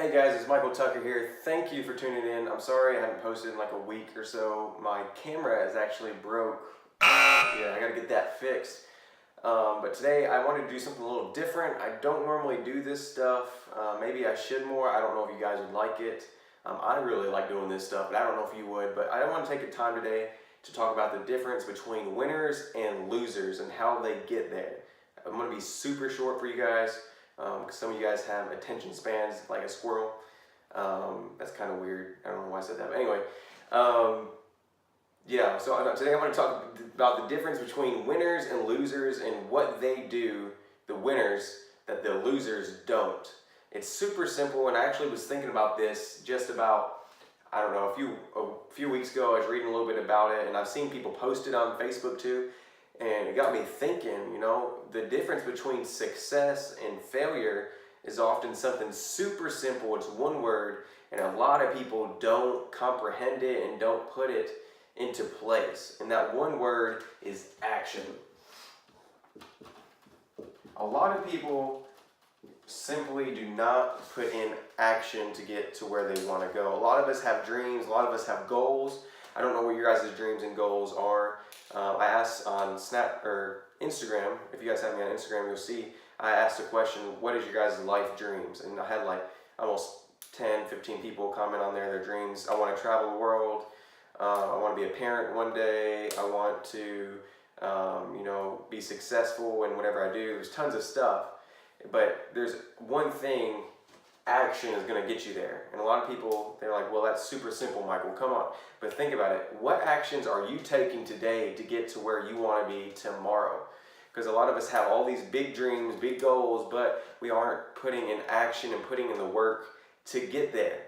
Hey guys, it's Michael Tucker here. Thank you for tuning in. I'm sorry I haven't posted in like a week or so. My camera is actually broke. Yeah, I gotta get that fixed. But today I wanted to do something a little different. I don't normally do this stuff. Maybe I should more. I don't know if you guys would like it. I really like doing this stuff, but I don't know if you would. But I want to take the time today to talk about the difference between winners and losers and how they get there. I'm going to be super short for you guys because some of you guys have attention spans like a squirrel. That's kind of weird. I don't know why I said that. But anyway, yeah, so today I want to talk about the difference between winners and losers and what they do, the winners, that the losers don't. It's super simple, and I actually was thinking about this just about, I don't know, a few weeks ago. I was reading a little bit about it, and I've seen people post it on Facebook too, and it got me thinking, the difference between success and failure is often something super simple. It's one word, and a lot of people don't comprehend it and don't put it into place. And that one word is action. A lot of people simply do not put in action to get to where they want to go. A lot of us have dreams, a lot of us have goals. I don't know what your guys' dreams and goals are. I asked on Snap or Instagram, if you guys have me on Instagram, you'll see I asked a question, what is your guys' life dreams? And I had like almost 10, 15 people comment on their dreams. I want to travel the world. I want to be a parent one day. I want to, be successful in whatever I do. There's tons of stuff, but there's one thing, action is going to get you there. And a lot of people, they're like, well, that's super simple, Michael, come on. But think about it. What actions are you taking today to get to where you want to be tomorrow? Because a lot of us have all these big dreams, big goals, but we aren't putting in action and putting in the work to get there.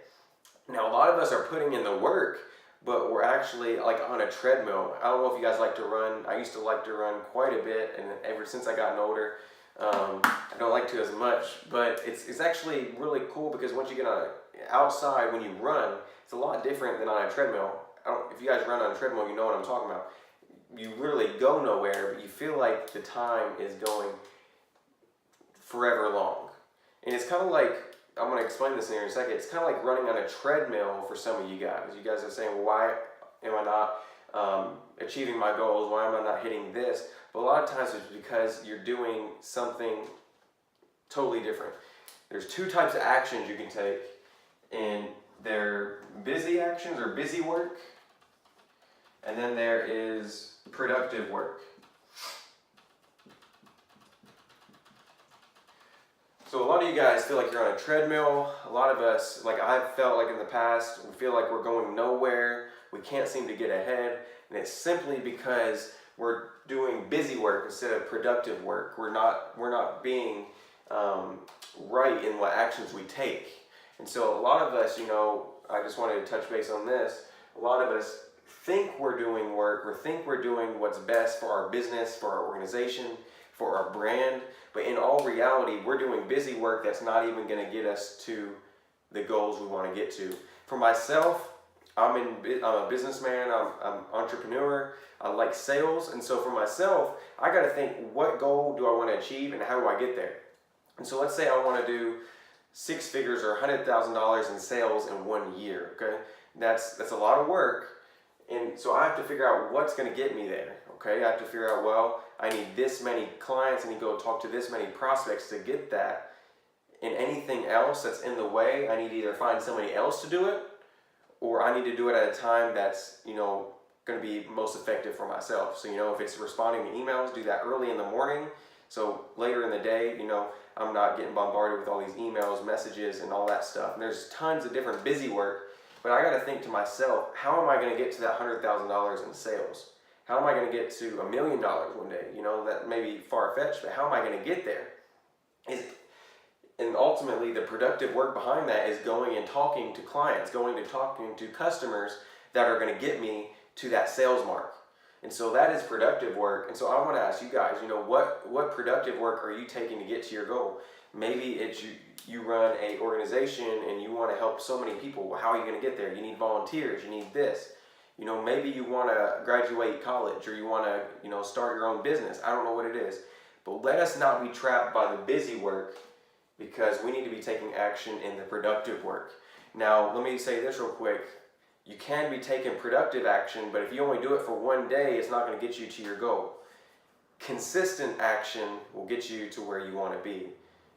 Now, a lot of us are putting in the work, but we're actually like on a treadmill. I don't know if you guys like to run. I used to like to run quite a bit, and ever since I gotten older, I don't like to as much. But it's actually really cool because once you get outside, when you run, it's a lot different than on a treadmill. If you guys run on a treadmill, you know what I'm talking about. You really go nowhere, but you feel like the time is going forever long. And it's kind of like, I'm going to explain this in here in a second. It's kind of like running on a treadmill for some of you guys. You guys are saying, well, why am I not achieving my goals? Why am I not hitting this? But a lot of times it's because you're doing something totally different. There's two types of actions you can take, and they're busy actions or busy work, and then there is productive work. So a lot of you guys feel like you're on a treadmill. A lot of us, like I've felt like in the past, we feel like we're going nowhere. We can't seem to get ahead. And it's simply because we're doing busy work instead of productive work. We're not being right in what actions we take. And so a lot of us, I just wanted to touch base on this. A lot of us think we're doing work, or think we're doing what's best for our business, for our organization, for our brand, but in all reality, we're doing busy work that's not even going to get us to the goals we want to get to. For myself, I'm a businessman, I'm an entrepreneur, I like sales, and so for myself, I got to think, what goal do I want to achieve and how do I get there? And so let's say I want to do 6 figures or $100,000 in sales in 1 year, okay? That's a lot of work, and so I have to figure out what's going to get me there, okay? I have to figure out, well, I need this many clients, I need to go talk to this many prospects to get that, and anything else that's in the way, I need to either find somebody else to do it, or I need to do it at a time that's, going to be most effective for myself. So, if it's responding to emails, do that early in the morning, so later in the day, I'm not getting bombarded with all these emails, messages, and all that stuff. And there's tons of different busy work, but I got to think to myself, how am I going to get to that $100,000 in sales? How am I going to get to $1 million one day? That may be far-fetched, but how am I going to get there? And ultimately, the productive work behind that is going and talking to clients, going to talking to customers that are going to get me to that sales mark. And so that is productive work. And so I want to ask you guys, what productive work are you taking to get to your goal? Maybe it's you run a organization and you want to help so many people. Well, how are you going to get there? You need volunteers. You need this. Maybe you want to graduate college, or you want to, start your own business. I don't know what it is. But let us not be trapped by the busy work because we need to be taking action in the productive work. Now, let me say this real quick. You can be taking productive action, but if you only do it for one day, it's not going to get you to your goal. Consistent action will get you to where you want to be.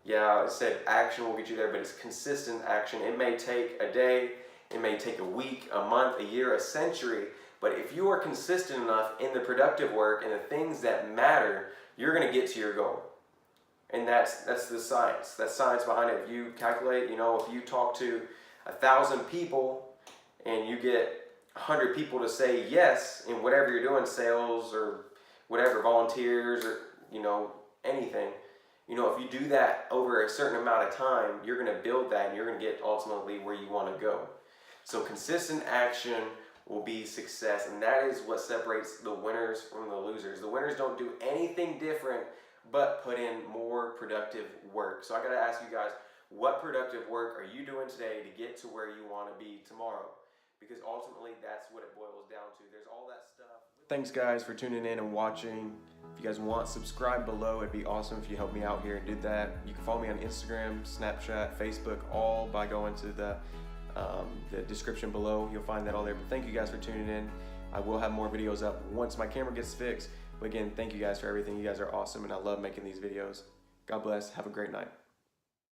Yeah, I said action will get you there, but it's consistent action. It may take a day, it may take a week, a month, a year, a century, but if you are consistent enough in the productive work and the things that matter, you're going to get to your goal. And that's the science. That's science behind it. If you calculate, if you talk to 1,000 people and you get 100 people to say yes in whatever you're doing, sales or whatever, volunteers or, anything, if you do that over a certain amount of time, you're going to build that and you're going to get ultimately where you want to go. So consistent action will be success, and that is what separates the winners from the losers. The winners don't do anything different but put in more productive work. So I got to ask you guys, what productive work are you doing today to get to where you want to be tomorrow? Because ultimately that's what it boils down to. There's all that stuff. Thanks guys for tuning in and watching. If you guys want, subscribe below. It'd be awesome if you help me out here and did that. You can follow me on Instagram, Snapchat, Facebook, all by going to the description below. You'll find that all there. But thank you guys for tuning in. I will have more videos up once my camera gets fixed. But again, thank you guys for everything. You guys are awesome and I love making these videos. God bless. Have a great night.